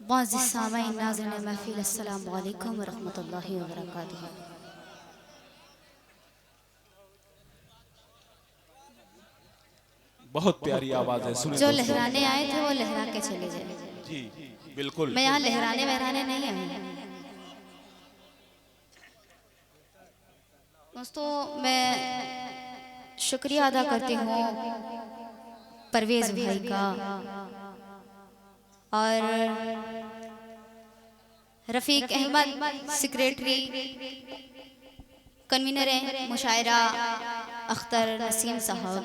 मुअज़्ज़िज़ सामीईन नाज़रीन महफ़िल, अस्सलामु अलैकुम व रहमतुल्लाहि व बरकातुहू। बहुत प्यारी आवाज है, सुने जो लहराने आए थे वो लहरा के चले जाए। जी बिल्कुल। मैं यहाँ लहराने वहराने नहीं आई। दोस्तों, मैं शुक्रिया अदा करती हूँ परवेज़ भाई का और रफ़ीक अहमद सेक्रेटरी, कन्वीनर मुशायरा अख्तर नसीम साहब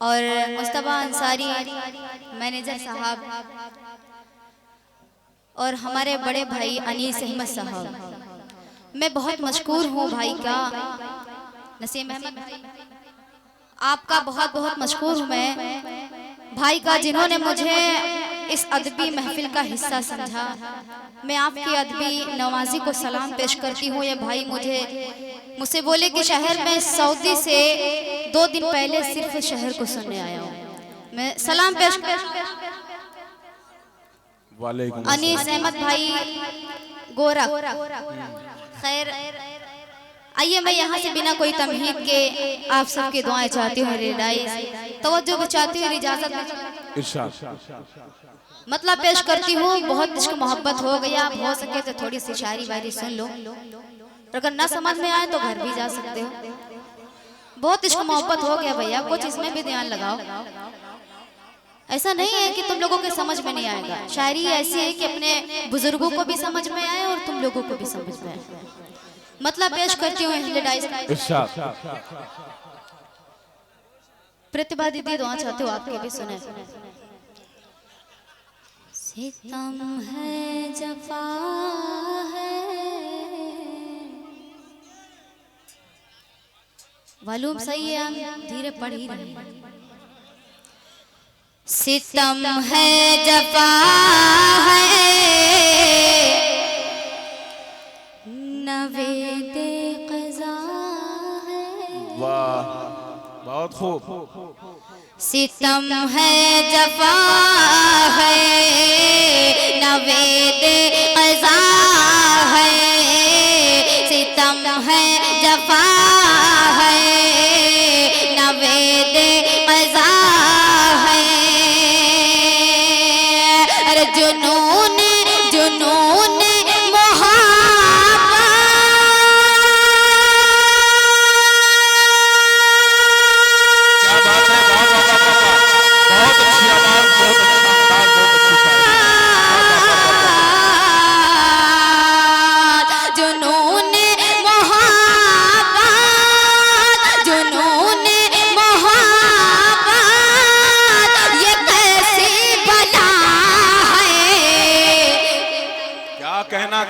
और मुस्तफ़ा अंसारी मैनेजर साहब और हमारे बड़े भाई अनीस अहमद साहब। मैं बहुत मशकूर हूँ भाई का, नसीम अहमद भाई आपका बहुत बहुत मशकूर हूँ मैं भाई का, जिन्होंने मुझे इस अदबी महफिल का हिस्सा समझा। मैं आपकी अदबी नवाजी को सलाम पेश करती हूँ। ये भाई मुझसे बोले कि शहर में सऊदी से 2 दिन पहले सिर्फ शहर को सुनने आया हूँ। मैं सलाम पेश अनीस अहमद भाई गोरा। खैर, आइए मैं यहाँ से बिना कोई तमहीद के आप सबकी दुआएं चाहती हूँ, तवज्जो भी चाहती हूँ, इजाजत मतलब पेश करती हूँ। बहुत इश्क मोहब्बत हो गया, हो सके तो थोड़ी सी शायरी वायरी सुन लो, अगर ना समझ में आए तो घर भी जा सकते हो। बहुत इश्क मोहब्बत हो गया भैया, कुछ इसमें भी ध्यान लगाओ। ऐसा नहीं है कि तुम लोगों के समझ में नहीं आएगा। शायरी ऐसी है कि अपने बुजुर्गों को भी समझ में आए और तुम लोगों को भी समझ में आए। मतलब पेश करती हूँ प्रतिभा दीदी, दुआ चाहते हो आपके भी सुने। सितम है जफा है, वॉल्यूम सही है, हम धीरे पढ़ ही रहे हैं। सितम है जफा है, नवेदे क़ज़ा है। वाह, बहुत खूब। सितम है जफा है, नवेदे क़ज़ा है। सितम है जफा है, नवेदे क़ज़ा है। अरे जुनून जुनून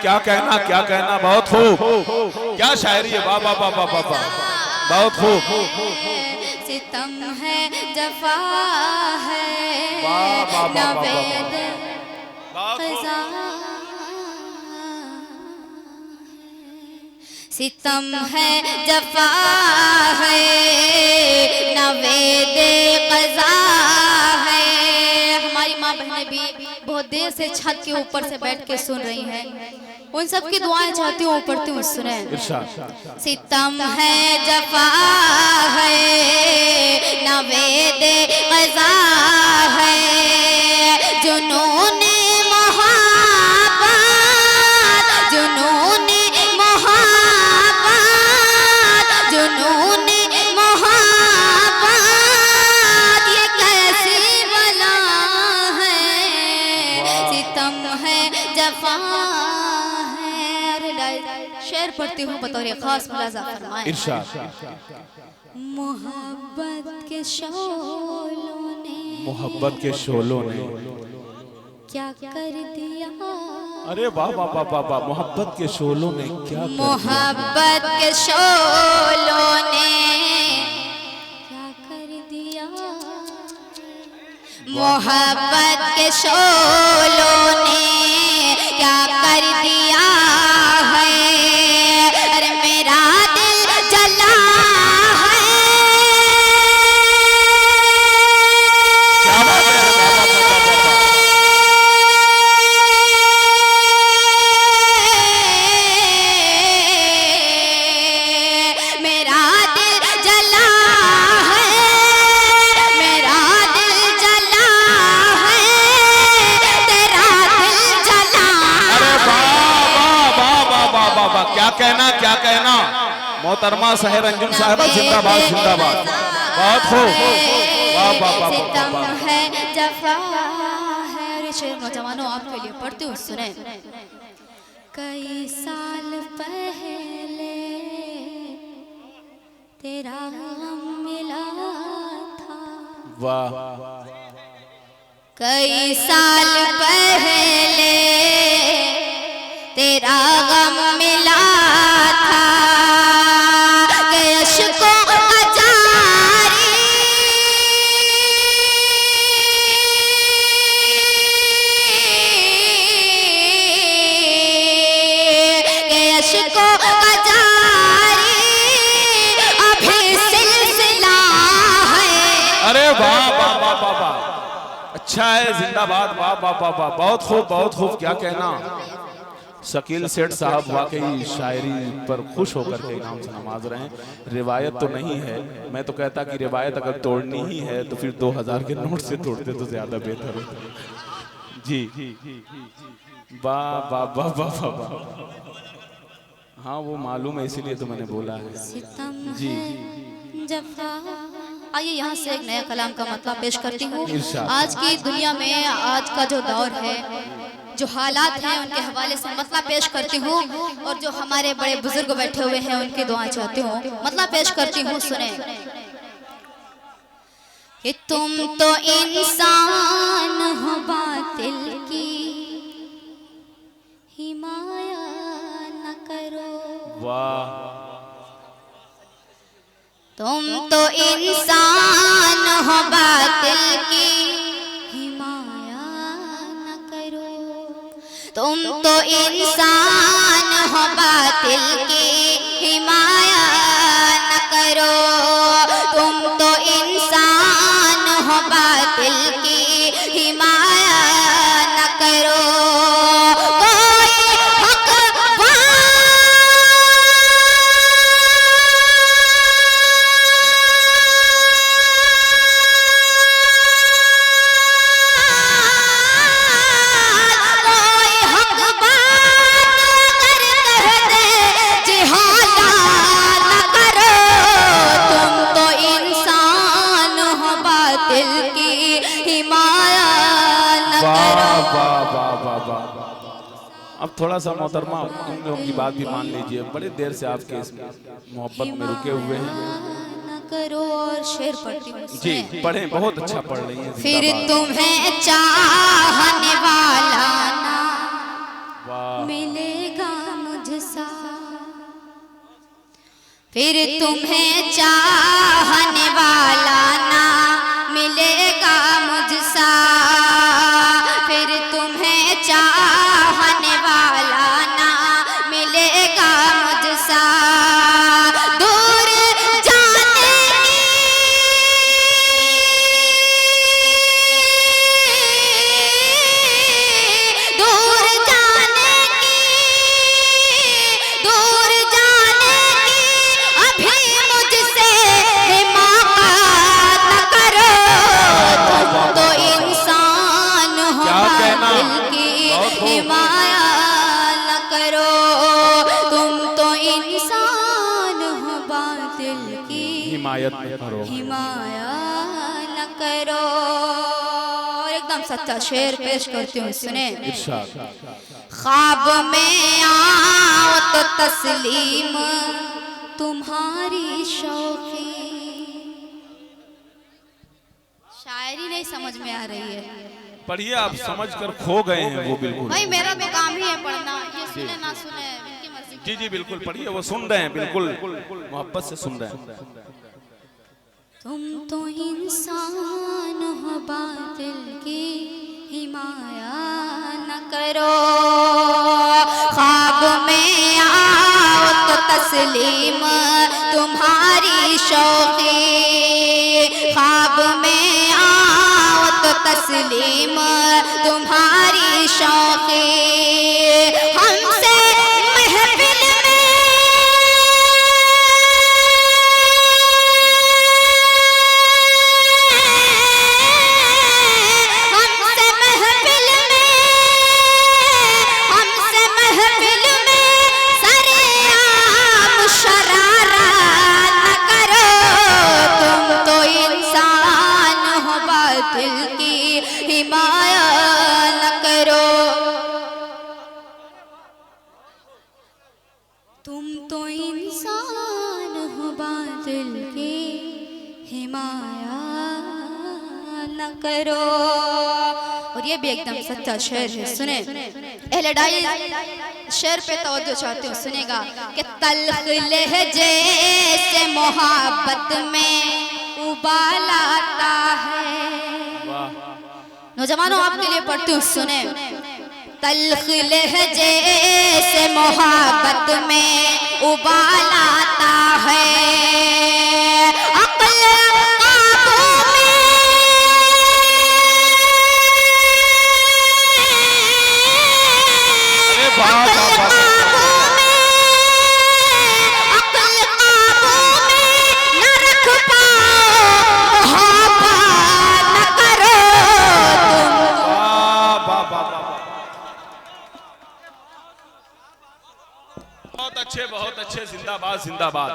क्या कहना क्या कहना, बहुत खूब, क्या शायरी है, वाह वाह वाह वाह वाह, बहुत खूब। सितम है जफा है, नवेद क़ज़ा है। सितम है जफा है, नवेद क़ज़ा है। हमारी माँ बहनें भी बहुत देर से छत के ऊपर से बैठ के सुन रही हैं, उन सब की दुआएं चाहती हूँ, पढ़ती हूँ, सुने। सितम है जफा है, नवेद क़ज़ा है। जुनून मोहब्बत, जुनून मोहब्बत, जुनून मोहब्बत, ये कैसी बला है। सितम है जफा है। शेर पढ़ती हूँ बतौर खास, मुलाजा फरमाएं। मोहब्बत के शोलों ने, मोहब्बत के शोलों ने क्या कर दिया। अरे वाह वाह वाह वाह वाह, मोहब्बत के शोलों ने क्या, मोहब्बत के शोलों ने क्या कर दिया। मोहब्बत के शोलों ने क्या कर दिया है। अरे मेरा दिल जला है, क्या कहना। मोहतरमा शहर अंजुम साहिबा जिंदाबाद जिंदाबाद। बहुत खूब, वाह वाह वाह सितम है जफा है। अरे शेर नौजवानों आपके लिए पढ़ती हूँ, सुने। कई साल पहले तेरा गम मिला था, वाह। कई साल पहले तेरा गम मिला था, कि अश्कों का जारी कि अश्कों का जारी अभी सिलसिला है। अरे वाह वाह वाह वाह वाह, अच्छा है, जिंदाबाद, वाह वाह वाह वाह, बहुत खूब बहुत खूब, क्या कहना। शकील सेठ साहब वाकई शायरी पर खुश होकर के इनाम से नवाज रहे हैं। रिवायत तो नहीं है, मैं तो कहता कि रिवायत अगर तोड़नी ही है तो फिर 2000 के नोट से तोड़ते तो ज्यादा बेहतर होता। जी, वाह वाह वाह वाह वाह वाह। हाँ वो मालूम है, इसीलिए तो मैंने बोला है। जी, आइए यहाँ से एक नया कलाम का मतलब पेश करती हूँ। इरशाद। आज की दुनिया में, आज का जो दौर है, जो हालात हैं, उनके हवाले से मतलब पेश करती हूँ। और जो हमारे बड़े बुजुर्ग बैठे हुए हैं उनकी दुआ चाहती हूँ, मतलब पेश करती हूँ, सुने। कि तुम तो इंसान हो बातिल की हिमाया न करो। वाह। तुम तो इंसान हो बातिल की हिमाया न करो। तुम तो इंसान हो बातिल की हिमाया न करो। तुम तो इंसान हो बातिल की हिमाया न करो। अब थोड़ा सा मोहतरमा उन लोगों की बात भी मान लीजिए, बड़े देर से आपके इस मोहब्बत में रुके हुए हैं। करो और शेर पढ़ती हूँ, जी पढ़ें, बहुत अच्छा पढ़ रही हैं। फिर तुम्हें चाहने वाला ना मिलेगा मुझसा। फिर तुम्हें चाहने वाला ना मिलेगा मुझसा। फिर तुम्हें चाहने वाला ना मिलेगा मुझसा। दूर जाने दूर जाने दूर जाने अभी मुझसे हिमाकत न करो। तुम तो इंसान हो बातिल की हिमाया न करो। तुम तो इंसान हो बातिल की हिमायत न करो, हिमाया न करो। और एकदम सच्चा शेर पेश करती हूँ, सुने। ख्वाब में आओ तो तस्लीम तुम्हारी शौकी। शायरी नहीं समझ में आ रही है, पढ़िए, आप समझ कर खो गए हैं वो बिल्कुल। भाई मेरा तो काम ही है पढ़ना, ये सुने ना सुने इनकी मर्जी। जी जी बिल्कुल पढ़िए, वो सुन रहे हैं, बिल्कुल मोहब्बत से सुन रहे हैं। तुम तो इंसान हो बातिल की हिमाया न करो। ख्वाब में आओ तो तस्लीम तुम्हारी शौकी। ख्वाब में आओ तो तस्लीम तुम्हारी शौकी। हमसे महफिल हमसे महफिल में सरेआम हिमाया न करो। तुम तो इंसान हो बादल की हिमाया न करो। और ये भी एकदम सच्चा शेर है, सुने। अहले डाई शेर पे तवज्जो चाहते हो, सुनेगा कि तल्ख लहजे से मोहब्बत में उबाल आता है। नौजवानों आपके लिए पढ़ती हूँ, सुने। तल्ख लहजे से मोहब्बत में उबाल आता है। अक्ल काबू में बहुत अच्छे, जिंदाबाद जिंदाबाद।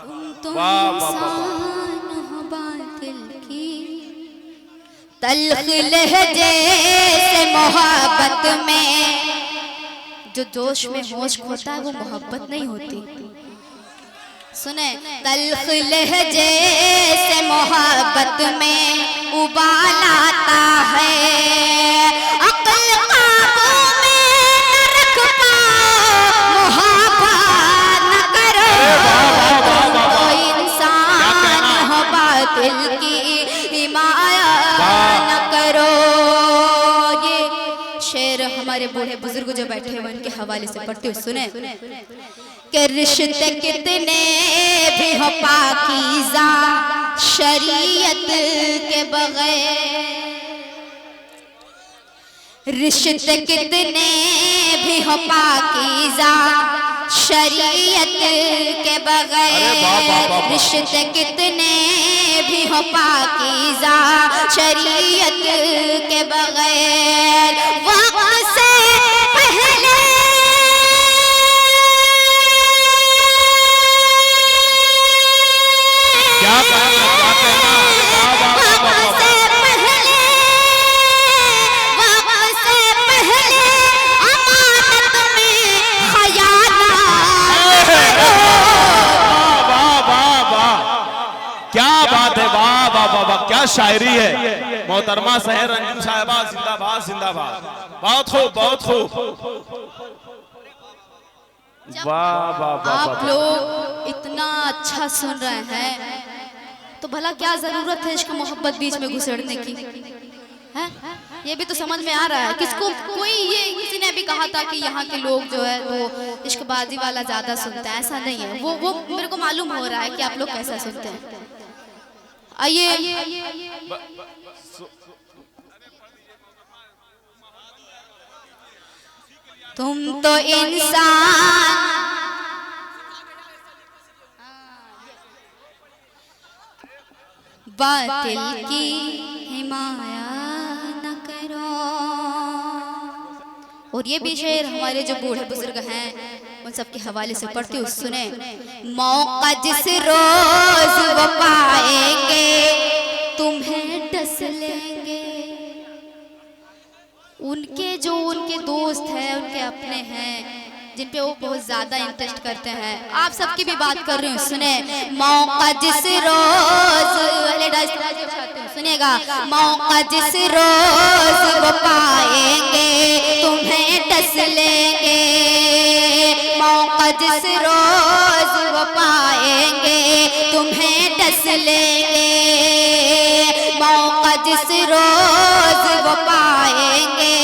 तुम तो वाह इंसान हो बातिल की, तल्ख लहजे से मोहब्बत में। जो जोश में होश खोता है वो मोहब्बत नहीं होती, सुने। तल्ख लहजे से मोहब्बत में उबाल आता है। अक्ल काबू में न रख पाओ, मोहब्बत न करो। तुम तो इंसान हो बातिल की हिमायत न करो। ये शेर हमारे बूढ़े बुजुर्ग जो बैठे हुए उनके हवाले से पढ़ते हुए सुने कि रिश्ते कितने भी हो पाकीज़ा शरीयत के बगैर, रिश्ते कितने भी हो पाकीज़ा शरीयत के बगैर, रिश्ते कितने भी हो पाकीज़ा शरीयत के बगैर। वक्त से पहले क्या शायरी है। मोहतरमा सहर रंजू साहिबा जिंदाबाद जिंदाबाद। बहुत खूब बहुत खूब। वाह वाह वाह। आप लोग इतना अच्छा सुन रहे हैं तो भला क्या जरूरत है इश्क मोहब्बत बीच में घुसेड़ने की, है? ये भी तो समझ में आ रहा है। किसको किसी ने भी कहा था कि यहाँ के लोग जो है वो इश्कबाजी वाला ज्यादा सुनते हैं, ऐसा नहीं है। वो मेरे को मालूम हो रहा है कि आप लोग कैसा सुनते हैं। आइए तुम तो इंसान बातिल की हिमाया न करो। और ये भी शेर हमारे जो बूढ़े बुजुर्ग हैं उन सबके हवाले से पढ़ती हूँ, सुने। मौका जिस रोज वो पाएंगे तुम्हें डस लेंगे। उनके दोस्त हैं, उनके अपने हैं जिन पे वो बहुत ज्यादा इंटरेस्ट करते हैं। आप सबकी भी बात कर रही हूँ, सुने। मौका जिस रोज सुनेगा, मौका जिस रोज वो पाएंगे तुम्हें डस लेंगे। मौका जिस रोज वो पाएंगे तुम्हें डस लेंगे। मौका जिस रोज वो पाएंगे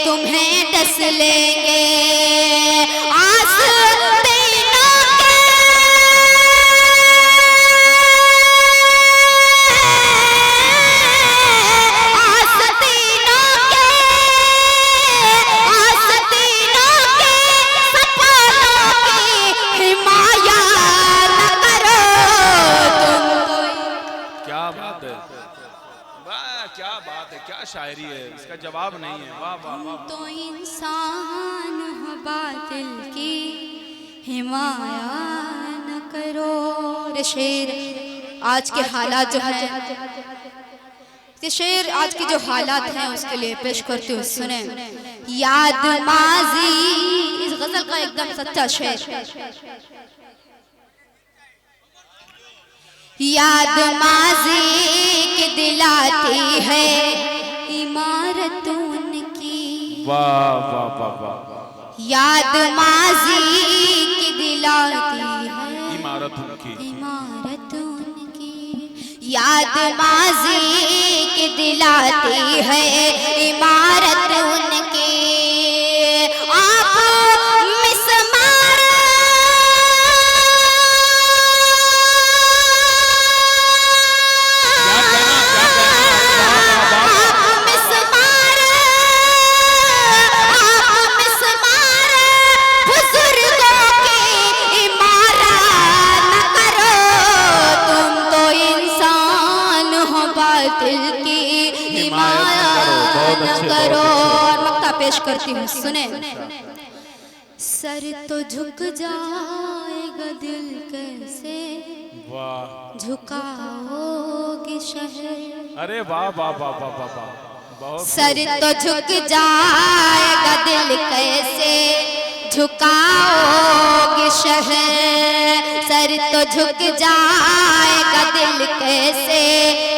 तुम्हें डस लेंगे। क्या शायरी है, इसका जवाब नहीं है। वाह वाह वाह। तो इंसान हो बातिल की हिमाया न करो। रे शेर आज के हालात जो है ये शेर आज की जो हालात हैं उसके लिए पेश करती हूँ, सुने। याद माजी, इस गजल का एकदम सच्चा शेर। याद माजी की दिलाती है इमारत उनकी, वाह वाह वाह वाह, याद माजी की दिलाती है इमारत उनकी, इमारत उनकी, याद माजी की दिलाती है इमारत उनकी। आप मिसमार पेश करती हूँ, सुने। सर तो झुक जाएगा दिल कैसे झुकाओगे शहर। अरे वाह वाह वाह वाह वाह वाह, बहुत सर तो झुक जाएगा दिल कैसे झुकाओगे शहर, सर तो झुक जाएगा दिल कैसे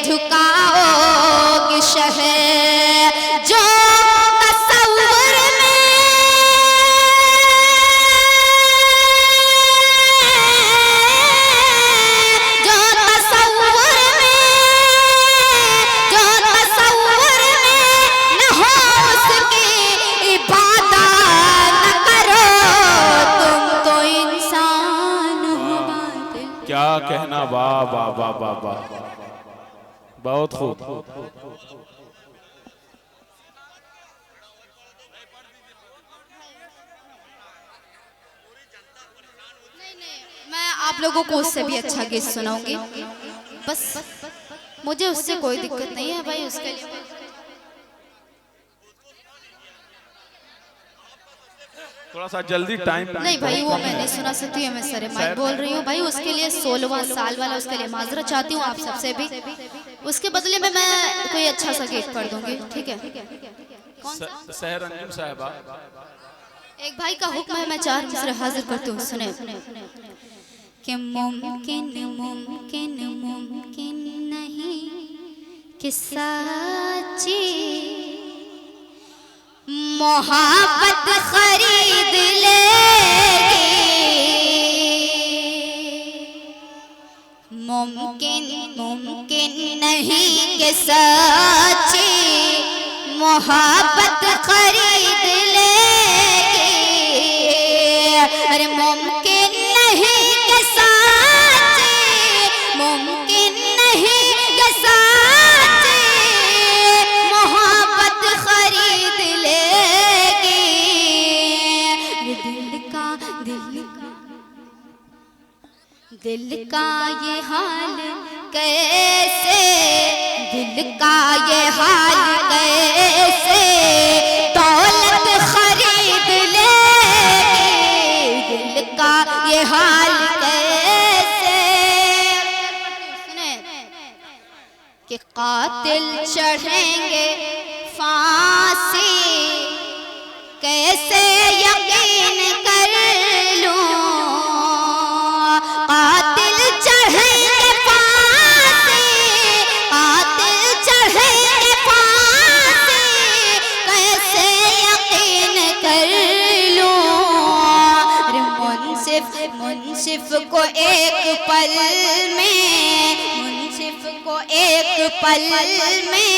झुकाओगे शहर। जो क्या कहना, वाह वाह वाह वाह वाह, बहुत खूब। मैं आप लोगों को उससे भी अच्छा गीत सुनाऊंगी, बस मुझे उससे कोई दिक्कत नहीं है भाई। उसके लिए थोड़ा सा जल्दी टाइम नहीं भाई, वो मैं नहीं सुना सकती हूँ, मैं सरे माइक बोल रही हूँ भाई। उसके लिए 16वां साल वाला, उसके लिए माजरत चाहती हूँ आप सबसे भी। उसके बदले में मैं कोई अच्छा सा गीत पढ़ दूंगी, ठीक है। सहर अंजुम साहिबा, एक भाई का हुक्म है, मैं 4 मिसरे हाजिर करती हूँ, सुने। कि मुमकिन मुमकिन मुमकिन नहीं कि सच्ची मोहब्बत खरीद लेगी, मुमकिन मुमकिन नहीं कि सच्ची मोहब्बत खरीद लेगी। अरे मुमकिन नहीं कि सच्ची, मुमकिन नहीं कि सच्ची मोहब्बत खरीद लेगी। दिल का ये हाल कैसे, दिल का ये हाल कैसे दौलत खरीद लेगी, दिल का ये हाल कैसे। सुने कि कातिल चढ़ेंगे फांसी कैसे यकीन कर लूं, कातिल चढ़ेंगे फांसी, कातिल चढ़ेंगे फांसी कैसे यकीन कर लूं। अरे मुंसिफ मुंसिफ को एक पल में, मुंसिफ को एक पल में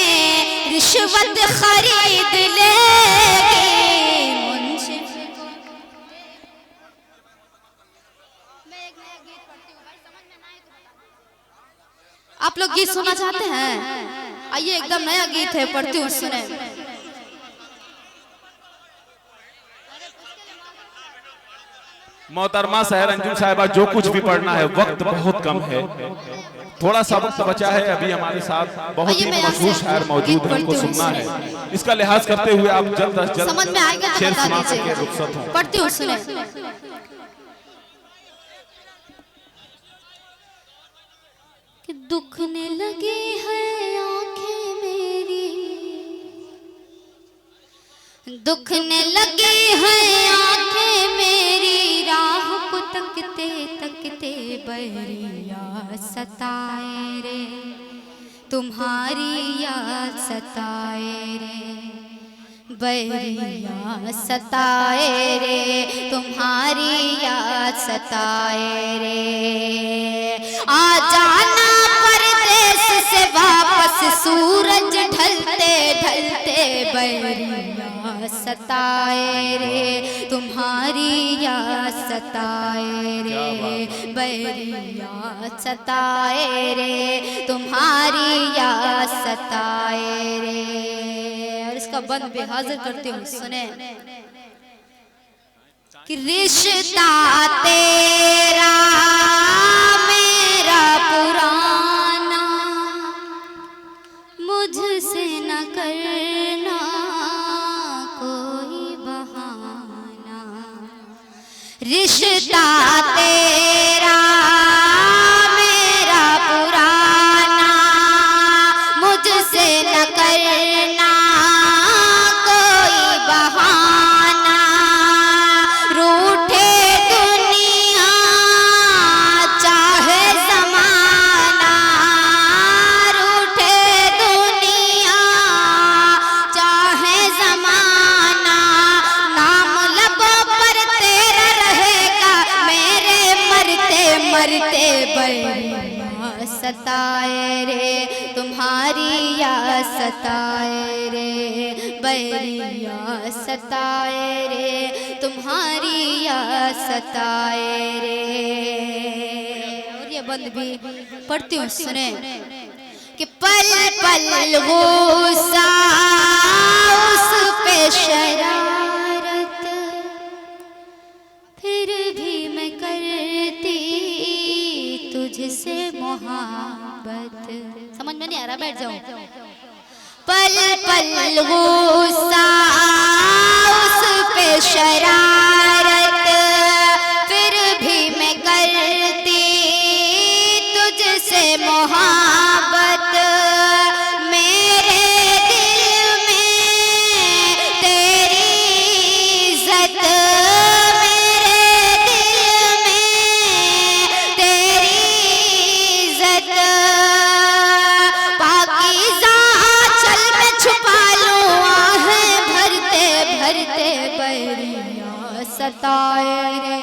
रिश्वत खरीद लेगी, मुंसिफ को। मैं एक नया गीत पढ़ती हूँ भाई, समझ में ना आए तो बता। आप लोग गीत सुनना चाहते हैं? आइए, एकदम नया गीत है, पढ़ती हूँ, सुने। मोहतरमा सहर अंजुम साहिबा, जो कुछ भी पढ़ना है, वक्त बहुत कम है, थोड़ा सा वक्त बचा है। अभी हमारे साथ बहुत ही मशहूर शायर मौजूद है, उनको सुनना है। इसका लिहाज करते हुए आप जल्द अज जल्द समझ में आएगा शेर सुना सके, रुखसत हो। पढ़ती हूँ, सुने। कि दुखने लगी है आंखें में दुखने लगी है आंखें मेरी राह को तकते तकते बैरिया सताए रे तुम्हारी याद सताए रे बैरिया सताए रे तुम्हारी याद सताए रे आ जाना परदेस से वापस सूरज ढलते ढलते बैरिया सताए रे तुम्हारी याद सताए रे बैरिया सताए रे तुम्हारी याद सताए रे। और इसका बंद भी हाजिर करती हूँ, सुने कि रिश्ता तेरा मेरा पुराना मुझसे न करना कोई बहाना, रिश्ता तेरा मेरा पुराना मुझसे न करना कोई बहाना, रूठे दुनिया चाहे ज़माना, रूठे दुनिया चाहे ज़माना, नाम लबों पर तेरा रहेगा मेरे मरते मरते बैरिया सताए रे तुम्हारी याद सताए रे बैरिया सताए रे तुम्हारी याद सताए रे। और ये बंद भी पढ़ती हूँ, सुने कि पल पल गुस्सा उस पे शरारत फिर भी मैं करती तुझसे मोहब्बत। समझ में नहीं आ रहा, बैठ जाओ। पल पल गुस्सा उस पे शरारत फिर भी मैं करती तुझसे मोहब्बत, मेरे दिल में तेरी इज्जत, मेरे दिल में तेरी इज्जत, पाकीज़ा चल मैं छुपा लूं आहें भरते भरते बैरिया सताए रे